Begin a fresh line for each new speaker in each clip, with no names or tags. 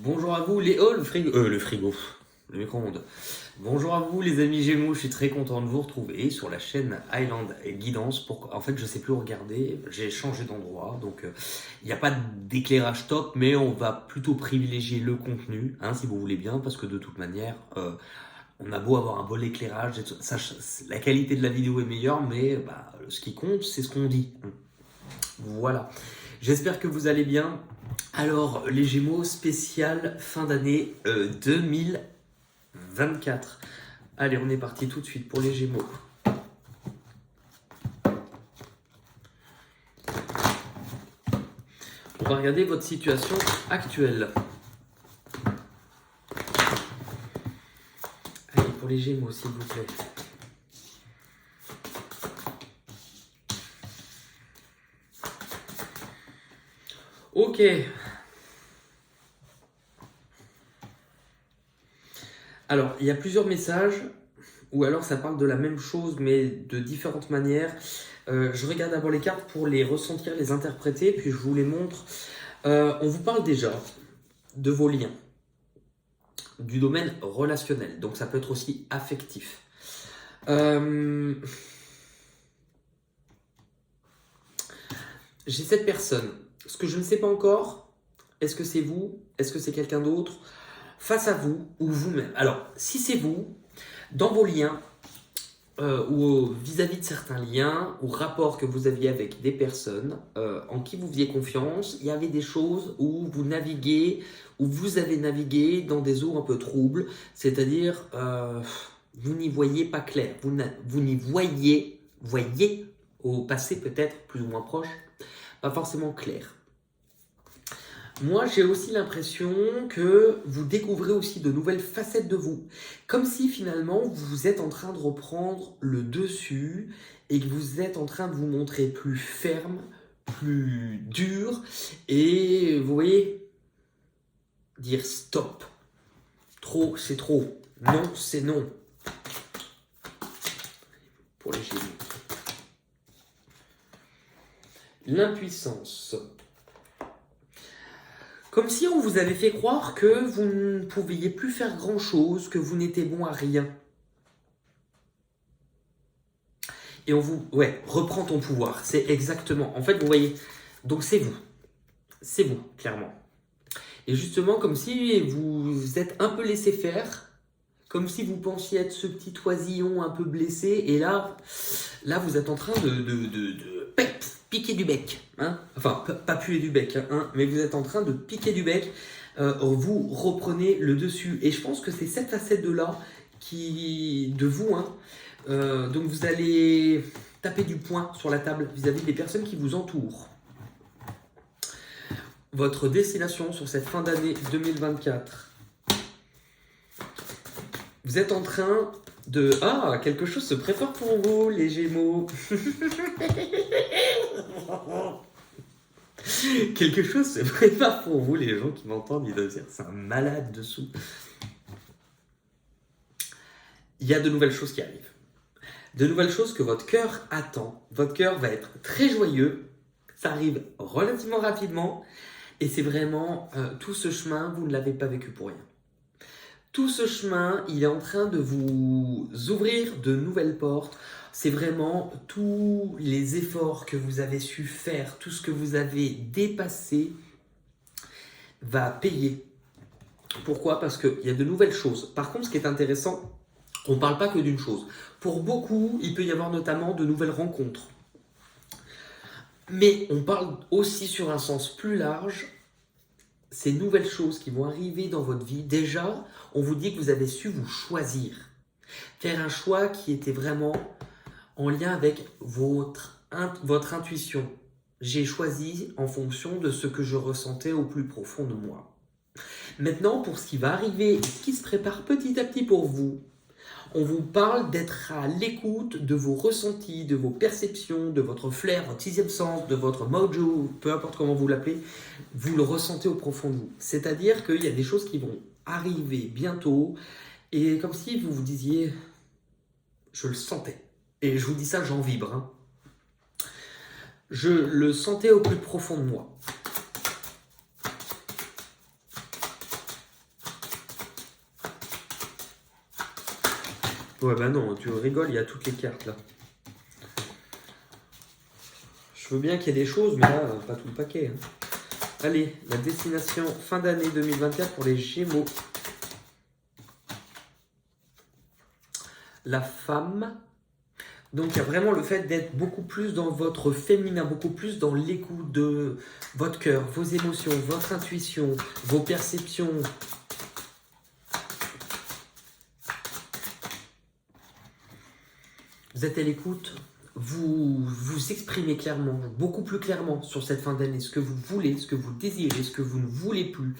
Bonjour à vous les... Oh, le frigo, le micro-ondes. Bonjour à vous les amis Gémeaux, je suis très content de vous retrouver sur la chaîne Highland Guidance. En fait, je sais plus où regarder, j'ai changé d'endroit, donc il n'y a pas d'éclairage top, mais on va plutôt privilégier le contenu, hein, si vous voulez bien, parce que de toute manière, on a beau avoir un bon éclairage, la qualité de la vidéo est meilleure, mais ce qui compte, c'est ce qu'on dit. Voilà. J'espère que vous allez bien. Alors, les Gémeaux spécial fin d'année 2024. Allez, on est parti tout de suite pour les Gémeaux. On va regarder votre situation actuelle. Allez, pour les Gémeaux, s'il vous plaît. Ok. Alors, il y a plusieurs messages, ou alors ça parle de la même chose, mais de différentes manières. Je regarde d'abord les cartes pour les ressentir, les interpréter, puis je vous les montre. On vous parle déjà de vos liens, du domaine relationnel, donc ça peut être aussi affectif. J'ai cette personne. Ce que je ne sais pas encore, est-ce que c'est vous? Est-ce que c'est quelqu'un d'autre? Face à vous ou vous-même. Alors, si c'est vous, dans vos liens, ou vis-à-vis de certains liens ou rapports que vous aviez avec des personnes en qui vous faisiez confiance, il y avait des choses où vous naviguez, où vous avez navigué dans des eaux un peu troubles, c'est-à-dire vous n'y voyez pas clair, vous n'y voyez au passé peut-être plus ou moins proche, pas forcément clair. Moi, j'ai aussi l'impression que vous découvrez aussi de nouvelles facettes de vous. Comme si finalement, vous êtes en train de reprendre le dessus et que vous êtes en train de vous montrer plus ferme, plus dur. Et vous voyez, dire stop. Trop, c'est trop. Non, c'est non. Pour les Gémeaux. L'impuissance. Comme si on vous avait fait croire que vous ne pouviez plus faire grand-chose, que vous n'étiez bon à rien. Et on vous... Ouais, reprends ton pouvoir. C'est exactement... En fait, vous voyez, donc c'est vous. C'est vous, clairement. Et justement, comme si vous êtes un peu laissé faire, comme si vous pensiez être ce petit oisillon un peu blessé, et là vous êtes en train de piquer du bec. Hein, enfin, pas puer du bec, hein, mais vous êtes en train de piquer du bec. Vous reprenez le dessus. Et je pense que c'est cette facette-là de vous. Hein, donc vous allez taper du poing sur la table vis-à-vis des personnes qui vous entourent. Votre destination sur cette fin d'année 2024. Vous êtes en train de... Ah, quelque chose se prépare pour vous, les Gémeaux. Quelque chose se prépare pour vous, les gens qui m'entendent, ils doivent dire c'est un malade dessous. Il y a de nouvelles choses qui arrivent. De nouvelles choses que votre cœur attend. Votre cœur va être très joyeux. Ça arrive relativement rapidement. Et c'est vraiment tout ce chemin, vous ne l'avez pas vécu pour rien. Tout ce chemin, il est en train de vous ouvrir de nouvelles portes. C'est vraiment tous les efforts que vous avez su faire, tout ce que vous avez dépassé va payer. Pourquoi? Parce qu'il y a de nouvelles choses. Par contre, ce qui est intéressant, on ne parle pas que d'une chose. Pour beaucoup, il peut y avoir notamment de nouvelles rencontres. Mais on parle aussi sur un sens plus large, ces nouvelles choses qui vont arriver dans votre vie. Déjà, on vous dit que vous avez su vous choisir. Faire un choix qui était vraiment en lien avec votre intuition. J'ai choisi en fonction de ce que je ressentais au plus profond de moi. Maintenant, pour ce qui va arriver, ce qui se prépare petit à petit pour vous, on vous parle d'être à l'écoute de vos ressentis, de vos perceptions, de votre flair, votre sixième sens, de votre mojo, peu importe comment vous l'appelez, vous le ressentez au profond de vous. C'est-à-dire qu'il y a des choses qui vont arriver bientôt, et comme si vous vous disiez, je le sentais. Et je vous dis ça, j'en vibre. Hein. Je le sentais au plus profond de moi. Ouais, bah non, tu rigoles, il y a toutes les cartes là. Je veux bien qu'il y ait des choses, mais là, pas tout le paquet. Hein. Allez, la destination fin d'année 2024 pour les Gémeaux. La femme. Donc, il y a vraiment le fait d'être beaucoup plus dans votre féminin, beaucoup plus dans l'écoute de votre cœur, vos émotions, votre intuition, vos perceptions. Vous êtes à l'écoute, vous vous exprimez clairement, beaucoup plus clairement sur cette fin d'année, ce que vous voulez, ce que vous désirez, ce que vous ne voulez plus.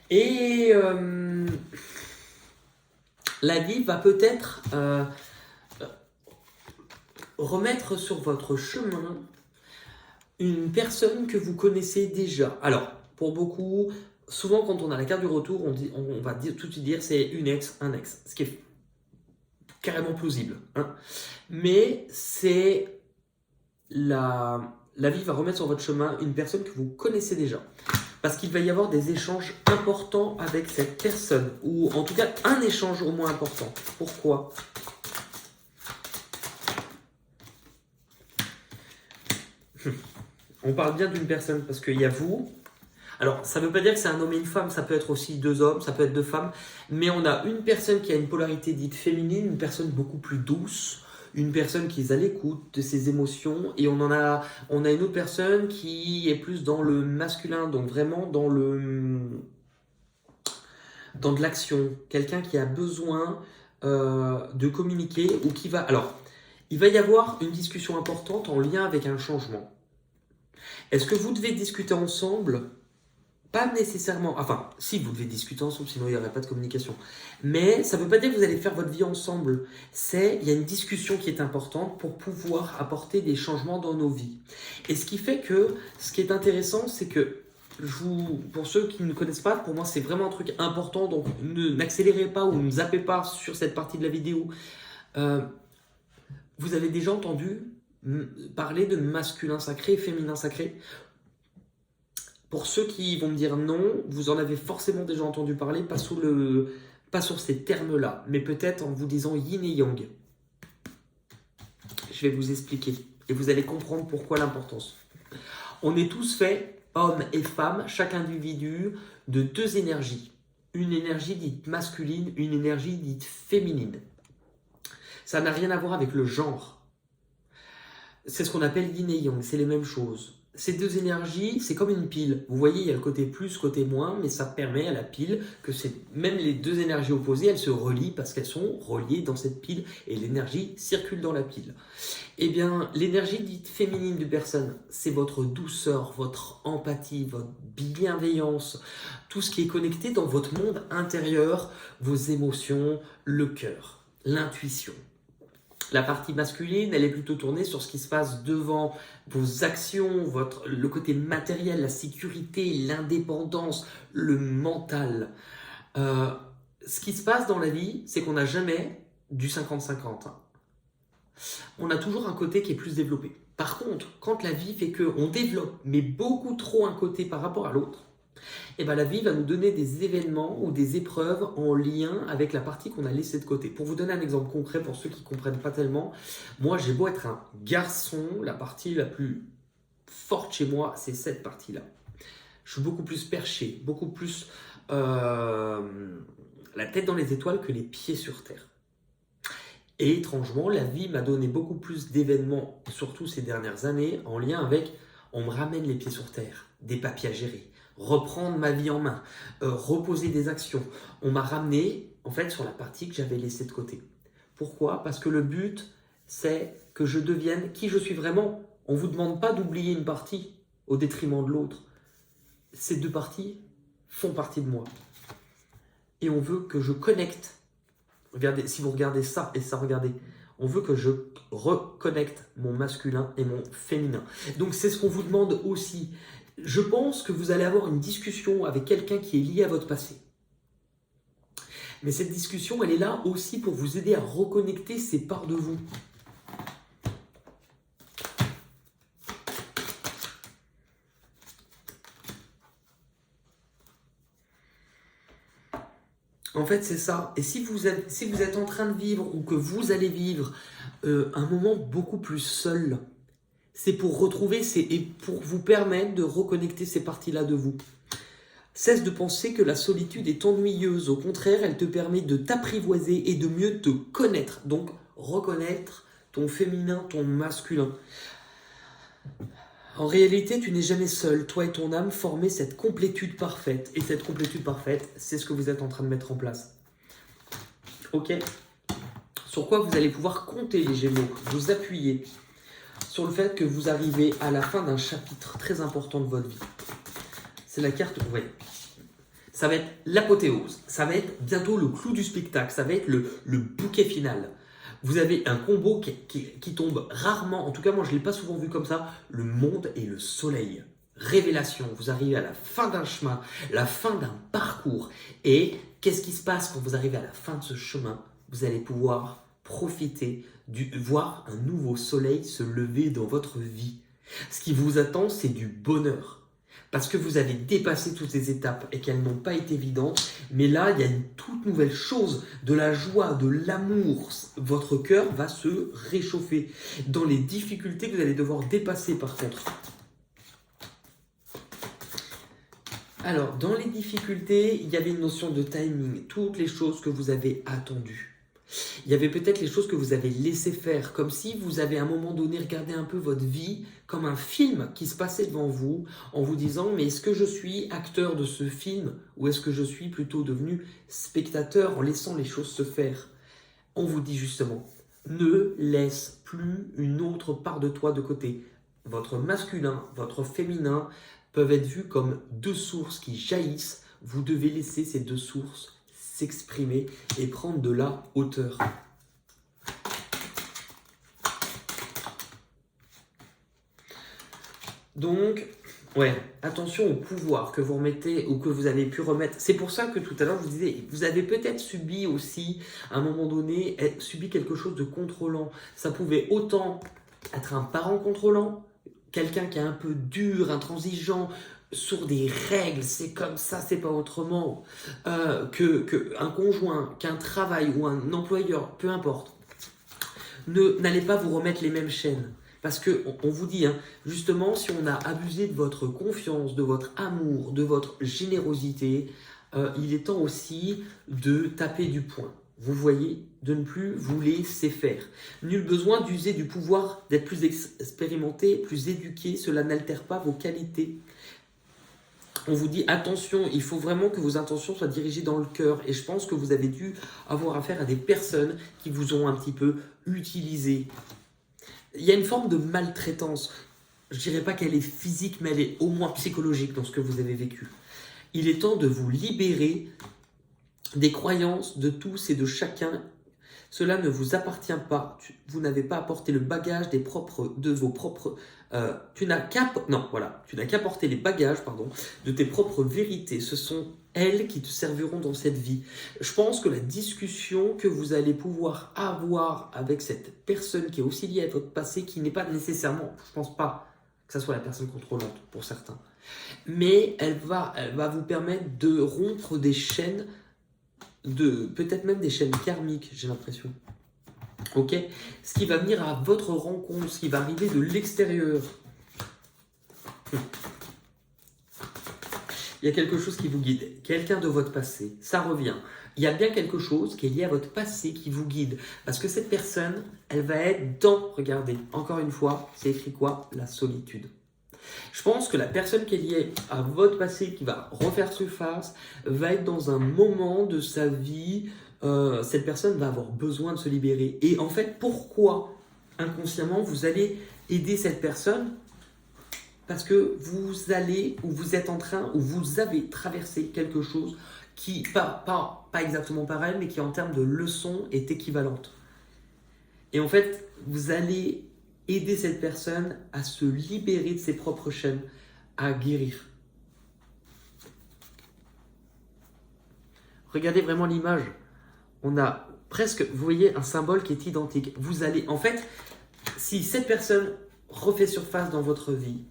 Et la vie va peut-être remettre sur votre chemin une personne que vous connaissez déjà. Alors, pour beaucoup, souvent quand on a la carte du retour, on va tout de suite dire c'est une ex, un ex, ce qui est carrément plausible. Hein. Mais c'est la vie va remettre sur votre chemin une personne que vous connaissez déjà. Parce qu'il va y avoir des échanges importants avec cette personne, ou en tout cas un échange au moins important. Pourquoi ? On parle bien d'une personne parce qu'il y a vous. Alors, ça ne veut pas dire que c'est un homme et une femme, ça peut être aussi deux hommes, ça peut être deux femmes, mais on a une personne qui a une polarité dite féminine, une personne beaucoup plus douce, une personne qui est à l'écoute de ses émotions, et on a une autre personne qui est plus dans le masculin, donc vraiment dans de l'action, quelqu'un qui a besoin de communiquer ou qui va... Alors, il va y avoir une discussion importante en lien avec un changement. Est-ce que vous devez discuter ensemble ? Pas nécessairement, enfin, si vous devez discuter ensemble, sinon il n'y aurait pas de communication. Mais ça ne veut pas dire que vous allez faire votre vie ensemble. Il y a une discussion qui est importante pour pouvoir apporter des changements dans nos vies. Et ce qui fait que, ce qui est intéressant, c'est que, pour ceux qui ne connaissent pas, pour moi c'est vraiment un truc important, donc n'accélérez pas ou ne zappez pas sur cette partie de la vidéo. Vous avez déjà entendu parler de masculin sacré et féminin sacré ? Pour ceux qui vont me dire non, vous en avez forcément déjà entendu parler, pas sur ces termes-là, mais peut-être en vous disant yin et yang. Je vais vous expliquer et vous allez comprendre pourquoi l'importance. On est tous faits, hommes et femmes, chaque individu, de deux énergies. Une énergie dite masculine, une énergie dite féminine. Ça n'a rien à voir avec le genre. C'est ce qu'on appelle yin et yang, c'est les mêmes choses. Ces deux énergies, c'est comme une pile. Vous voyez, il y a le côté plus, côté moins, mais ça permet à la pile que même les deux énergies opposées, elles se relient parce qu'elles sont reliées dans cette pile et l'énergie circule dans la pile. Eh bien, l'énergie dite féminine de personne, c'est votre douceur, votre empathie, votre bienveillance, tout ce qui est connecté dans votre monde intérieur, vos émotions, le cœur, l'intuition. La partie masculine, elle est plutôt tournée sur ce qui se passe devant vos actions, le côté matériel, la sécurité, l'indépendance, le mental. Ce qui se passe dans la vie, c'est qu'on n'a jamais du 50-50. On a toujours un côté qui est plus développé. Par contre, quand la vie fait qu'on développe, mais beaucoup trop un côté par rapport à l'autre, et bien la vie va nous donner des événements ou des épreuves en lien avec la partie qu'on a laissée de côté. Pour vous donner un exemple concret pour ceux qui ne comprennent pas tellement, moi j'ai beau être un garçon, la partie la plus forte chez moi, c'est cette partie-là. Je suis beaucoup plus perché, beaucoup plus la tête dans les étoiles que les pieds sur terre. Et étrangement, la vie m'a donné beaucoup plus d'événements, surtout ces dernières années, en lien avec on me ramène les pieds sur terre, des papiers à gérer, reprendre ma vie en main, reposer des actions. On m'a ramené en fait sur la partie que j'avais laissée de côté. Pourquoi ? Parce que le but, c'est que je devienne qui je suis vraiment. On ne vous demande pas d'oublier une partie au détriment de l'autre. Ces deux parties font partie de moi. Et on veut que je connecte. Regardez, si vous regardez ça et ça, regardez. On veut que je reconnecte mon masculin et mon féminin. Donc c'est ce qu'on vous demande aussi. Je pense que vous allez avoir une discussion avec quelqu'un qui est lié à votre passé. Mais cette discussion, elle est là aussi pour vous aider à reconnecter ces parts de vous. En fait, c'est ça. Et si vous êtes en train de vivre ou que vous allez vivre un moment beaucoup plus seul, c'est pour retrouver et pour vous permettre de reconnecter ces parties-là de vous. Cesse de penser que la solitude est ennuyeuse. Au contraire, elle te permet de t'apprivoiser et de mieux te connaître. Donc, reconnaître ton féminin, ton masculin. En réalité, tu n'es jamais seul. Toi et ton âme formez cette complétude parfaite. Et cette complétude parfaite, c'est ce que vous êtes en train de mettre en place. Ok ? Sur quoi vous allez pouvoir compter les Gémeaux, vous appuyer sur le fait que vous arrivez à la fin d'un chapitre très important de votre vie. C'est la carte, ouais. Ça va être l'apothéose, ça va être bientôt le clou du spectacle, ça va être le bouquet final. Vous avez un combo qui tombe rarement, en tout cas moi je ne l'ai pas souvent vu comme ça, le monde et le soleil. Révélation, vous arrivez à la fin d'un chemin, la fin d'un parcours. Et qu'est-ce qui se passe quand vous arrivez à la fin de ce chemin? Vous allez pouvoir profiter, voir un nouveau soleil se lever dans votre vie. Ce qui vous attend, c'est du bonheur. Parce que vous avez dépassé toutes ces étapes et qu'elles n'ont pas été évidentes. Mais là, il y a une toute nouvelle chose, de la joie, de l'amour. Votre cœur va se réchauffer dans les difficultés que vous allez devoir dépasser par contre. Alors, dans les difficultés, il y avait une notion de timing. Toutes les choses que vous avez attendues. Il y avait peut-être les choses que vous avez laissées faire, comme si vous avez à un moment donné regardé un peu votre vie comme un film qui se passait devant vous, en vous disant « mais est-ce que je suis acteur de ce film ou est-ce que je suis plutôt devenu spectateur en laissant les choses se faire ?» On vous dit justement « ne laisse plus une autre part de toi de côté. » Votre masculin, votre féminin peuvent être vus comme deux sources qui jaillissent. Vous devez laisser ces deux sources s'exprimer et prendre de la hauteur. Donc, ouais, attention au pouvoir que vous remettez ou que vous avez pu remettre. C'est pour ça que tout à l'heure, je vous disais, vous avez peut-être subi aussi, à un moment donné, subi quelque chose de contrôlant. Ça pouvait autant être un parent contrôlant, quelqu'un qui est un peu dur, intransigeant, sur des règles, c'est comme ça, c'est pas autrement, qu'un conjoint, qu'un travail ou un employeur, peu importe. N'allez pas vous remettre les mêmes chaînes. Parce qu'on vous dit, hein, justement, si on a abusé de votre confiance, de votre amour, de votre générosité, il est temps aussi de taper du poing. Vous voyez, de ne plus vous laisser faire. Nul besoin d'user du pouvoir, d'être plus expérimenté, plus éduqué, cela n'altère pas vos qualités. On vous dit attention, il faut vraiment que vos intentions soient dirigées dans le cœur. Et je pense que vous avez dû avoir affaire à des personnes qui vous ont un petit peu utilisé. Il y a une forme de maltraitance. Je ne dirais pas qu'elle est physique, mais elle est au moins psychologique dans ce que vous avez vécu. Il est temps de vous libérer des croyances de tous et de chacun. Cela ne vous appartient pas. Vous n'avez pas apporté le bagage de vos propres... tu n'as qu'à porter les bagages de tes propres vérités. Ce sont elles qui te serviront dans cette vie. Je pense que la discussion que vous allez pouvoir avoir avec cette personne qui est aussi liée à votre passé, qui n'est pas nécessairement, je ne pense pas que ce soit la personne contrôlante pour certains, mais elle va vous permettre de rompre des chaînes, peut-être même des chaînes karmiques, j'ai l'impression. Ok, ce qui va venir à votre rencontre, ce qui va arriver de l'extérieur. Il y a quelque chose qui vous guide, quelqu'un de votre passé, ça revient. Il y a bien quelque chose qui est lié à votre passé qui vous guide. Parce que cette personne, elle va être regardez, encore une fois, c'est écrit quoi? La solitude. Je pense que la personne qui est liée à votre passé, qui va refaire surface, va être dans un moment de sa vie, cette personne va avoir besoin de se libérer. Et en fait, pourquoi inconsciemment vous allez aider cette personne? Parce que vous allez, ou vous êtes en train, ou vous avez traversé quelque chose qui, pas exactement pareil, mais qui en termes de leçon est équivalente. Et en fait, vous allez aider cette personne à se libérer de ses propres chaînes, à guérir. Regardez vraiment l'image. On a presque, vous voyez, un symbole qui est identique. Vous allez, en fait, si cette personne refait surface dans votre vie,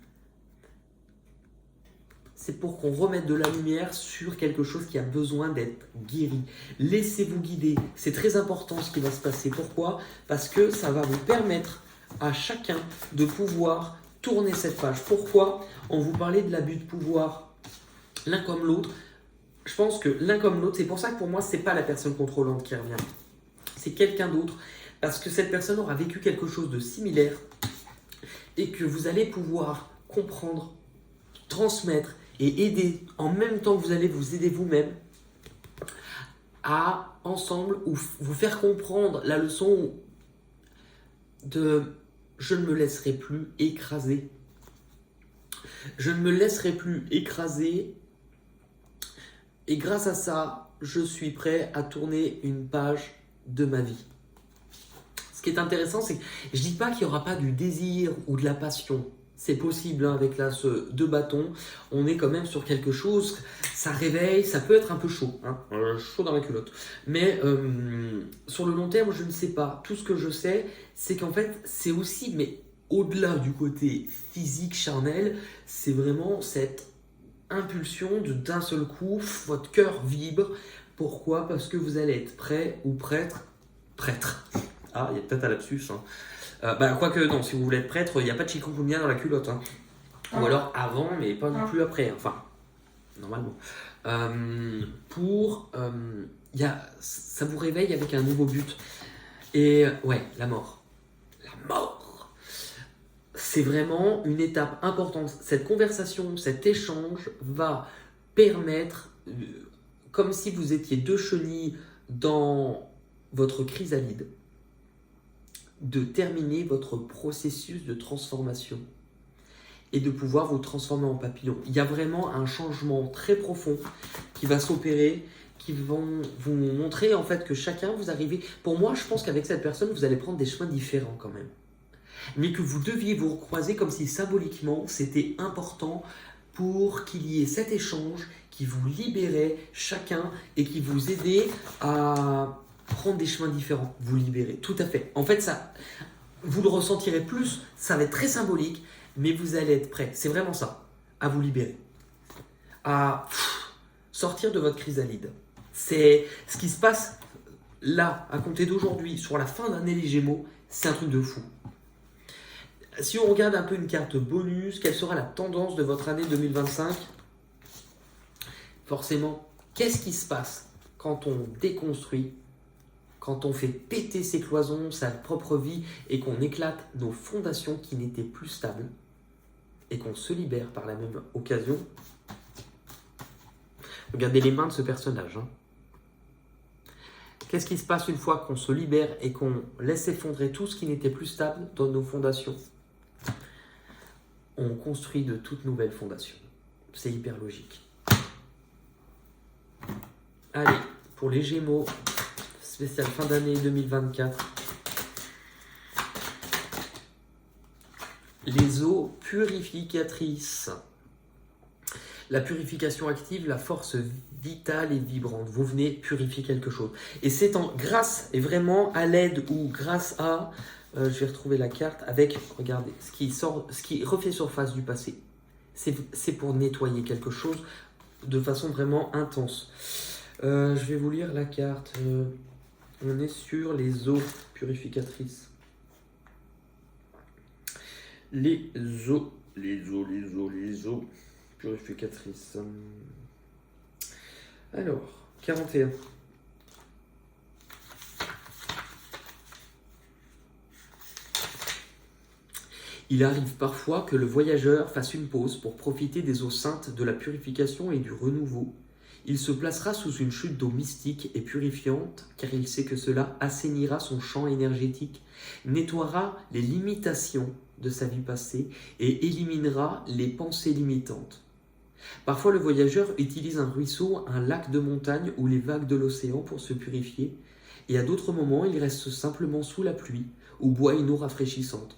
c'est pour qu'on remette de la lumière sur quelque chose qui a besoin d'être guéri. Laissez-vous guider. C'est très important ce qui va se passer. Pourquoi ? Parce que ça va vous permettre à chacun de pouvoir tourner cette page. Pourquoi ? On vous parlait de l'abus de pouvoir, l'un comme l'autre. Je pense que l'un comme l'autre, c'est pour ça que pour moi, ce n'est pas la personne contrôlante qui revient. C'est quelqu'un d'autre. Parce que cette personne aura vécu quelque chose de similaire et que vous allez pouvoir comprendre, transmettre et aider en même temps que vous allez vous aider vous-même à ensemble ou vous faire comprendre la leçon de je ne me laisserai plus écraser. Je ne me laisserai plus écraser et grâce à ça, je suis prêt à tourner une page de ma vie. Ce qui est intéressant, c'est que je ne dis pas qu'il n'y aura pas du désir ou de la passion. C'est possible hein, avec l'as de bâton. On est quand même sur quelque chose, ça réveille, ça peut être un peu chaud. Hein, chaud dans la culotte. Mais sur le long terme, je ne sais pas. Tout ce que je sais, c'est qu'en fait, c'est aussi, mais au-delà du côté physique, charnel, c'est vraiment cette impulsion d'un seul coup, votre cœur vibre. Pourquoi ? Parce que vous allez être prêt ou prêtre. Ah, il y a peut-être un lapsus. Hein. Quoique, non, si vous voulez être prêtre, il n'y a pas de chikungunya dans la culotte. Hein. Ou alors avant, mais pas non plus après. Enfin, normalement. Ça vous réveille avec un nouveau but. Et ouais, la mort. La mort. C'est vraiment une étape importante. Cette conversation, cet échange va permettre, comme si vous étiez deux chenilles dans votre chrysalide, de terminer votre processus de transformation et de pouvoir vous transformer en papillon. Il y a vraiment un changement très profond qui va s'opérer, qui vont vous montrer en fait que chacun vous arrivez. Pour moi, je pense qu'avec cette personne, vous allez prendre des chemins différents quand même. Mais que vous deviez vous recroiser comme si symboliquement, c'était important pour qu'il y ait cet échange qui vous libérait chacun et qui vous aidait à prendre des chemins différents, vous libérer, tout à fait. En fait, ça, vous le ressentirez plus, ça va être très symbolique, mais vous allez être prêt, c'est vraiment ça, à vous libérer, à sortir de votre chrysalide. C'est ce qui se passe là, à compter d'aujourd'hui, sur la fin d'année les Gémeaux, c'est un truc de fou. Si on regarde un peu une carte bonus, quelle sera la tendance de votre année 2025 ? Forcément, qu'est-ce qui se passe quand on déconstruit ? Quand on fait péter ses cloisons, sa propre vie, et qu'on éclate nos fondations qui n'étaient plus stables, et qu'on se libère par la même occasion. Regardez les mains de ce personnage. Hein. Qu'est-ce qui se passe une fois qu'on se libère et qu'on laisse s'effondrer tout ce qui n'était plus stable dans nos fondations ? On construit de toutes nouvelles fondations. C'est hyper logique. Allez, pour les Gémeaux, spécial fin d'année 2024. Les eaux purificatrices. La purification active, la force vitale et vibrante. Vous venez purifier quelque chose. Et c'est grâce et vraiment à l'aide ou grâce à, je vais retrouver la carte avec, regardez, ce qui refait surface du passé. C'est pour nettoyer quelque chose de façon vraiment intense. Je vais vous lire la carte. On est sur les eaux purificatrices. Les eaux purificatrices. Alors, 41. Il arrive parfois que le voyageur fasse une pause pour profiter des eaux saintes de la purification et du renouveau. Il se placera sous une chute d'eau mystique et purifiante, car il sait que cela assainira son champ énergétique, nettoiera les limitations de sa vie passée et éliminera les pensées limitantes. Parfois, le voyageur utilise un ruisseau, un lac de montagne ou les vagues de l'océan pour se purifier, et à d'autres moments, il reste simplement sous la pluie ou boit une eau rafraîchissante.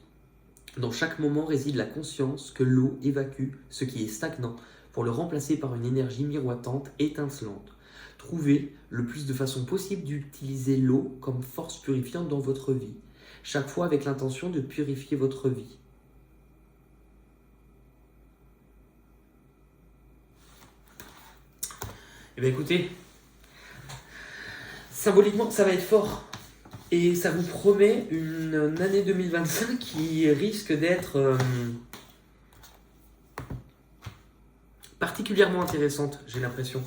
Dans chaque moment réside la conscience que l'eau évacue ce qui est stagnant, pour le remplacer par une énergie miroitante, étincelante. Trouvez le plus de façons possibles d'utiliser l'eau comme force purifiante dans votre vie, chaque fois avec l'intention de purifier votre vie. Eh bien écoutez, symboliquement, ça va être fort. Et ça vous promet une année 2025 qui risque d'être particulièrement intéressante, j'ai l'impression.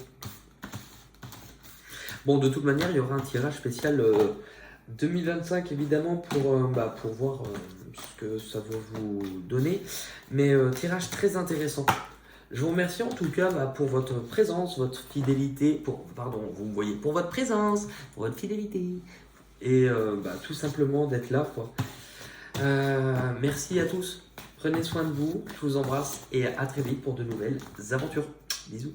Bon, de toute manière, il y aura un tirage spécial 2025, évidemment, pour voir ce que ça va vous donner. Mais tirage très intéressant. Je vous remercie en tout cas pour votre présence, votre fidélité, vous me voyez, pour votre présence, pour votre fidélité. Et tout simplement d'être là, quoi. Merci à tous. Prenez soin de vous. Je vous embrasse et à très vite pour de nouvelles aventures. Bisous.